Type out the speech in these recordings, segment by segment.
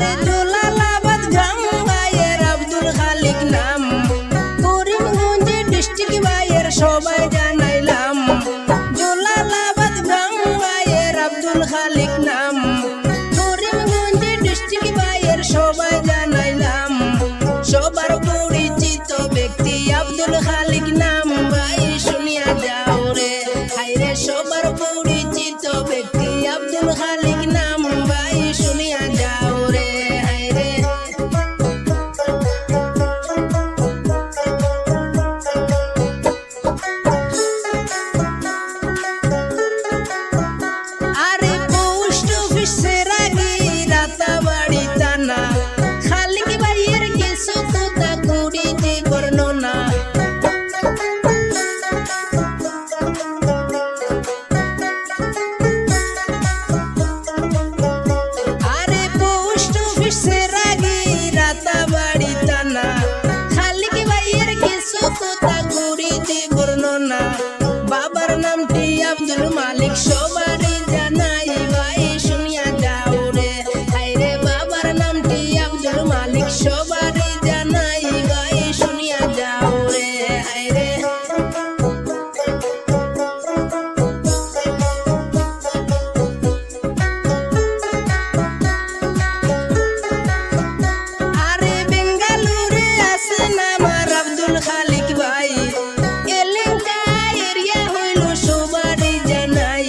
আরে জোলালাবাদ গ্রাম ভাইয়ের আব্দুল খালিক নাম, করিমগঞ্জ ডিস্ট্রিক্ট ভাইয়ের সবাই জানাইলাম। জোলালাবাদ গ্রাম ভাইয়ের আব্দুল খালিক নাম, করিমগঞ্জ ডিস্ট্রিক্ট ভাইয়ের সবাই জানাইলাম। সবার পরিচিত ব্যক্তি আব্দুল খালিক নাম, ভাই শুনিয়া যাও রে হাইরে। সবার পরিচিত ব্যক্তি আব্দুল খালিক নাম, ভাই শুনিয়া যাও রে হাইরে। আরে পোস্ট অফিসের আগে রাতাবাড়ি থানা, খালিক ভাইয়ের কিছু কথা করিতে বর্ণনা। আরে পোস্ট অফিসের আগে রাতাবাড়ি থানা, খালিক ভাইয়ের কিছু কথা করিতে বর্ণনা। বাবার নামটি আব্দুল মালিক সবারই জানাই, ভাই শুনিয়া যাও রে হাইরে। বাবার নামটি আব্দুল মালিক সবারই জানাই, ভাই শুনিয়া যাও রে হাইরে। আরে বেঙ্গালুরে আছেন আমার আব্দুল খালিক ভাই, এলাকা এরিয়া হইল সবারই জানাই।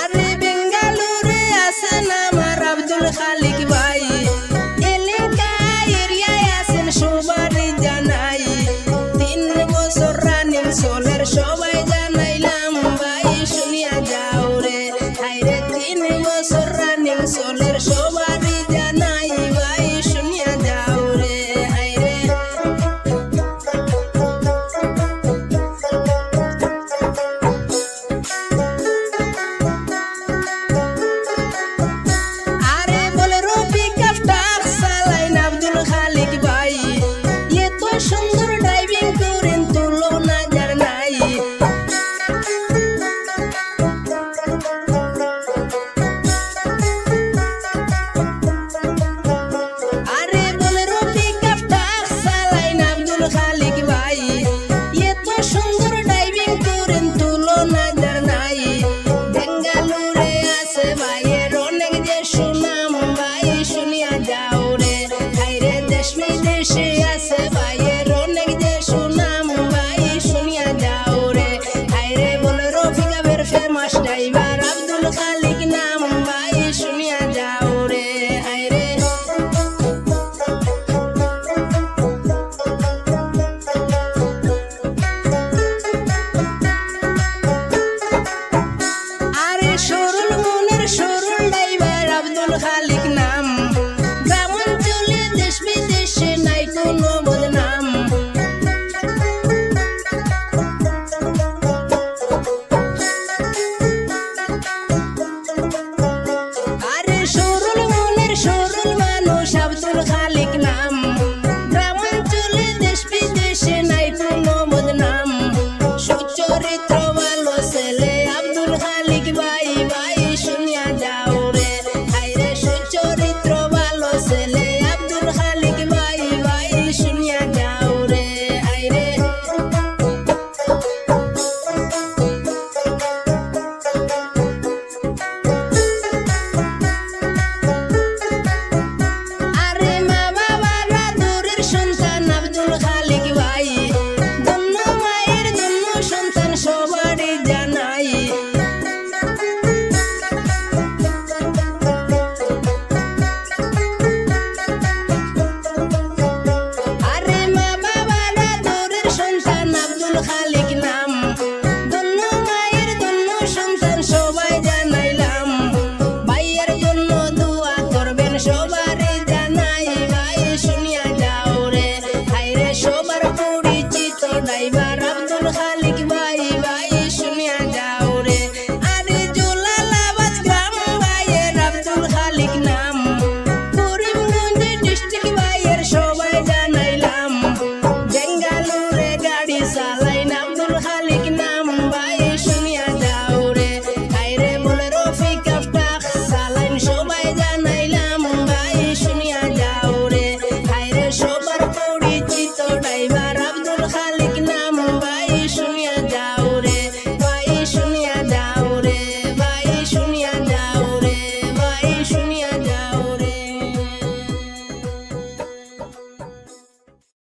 আরে বেঙ্গালুরে আছেন আমার আব্দুল খালিক ভাই, এলাকা এরিয়ায় আছেন সবারই জানাই। 3 বছর রানিং চলের সবাই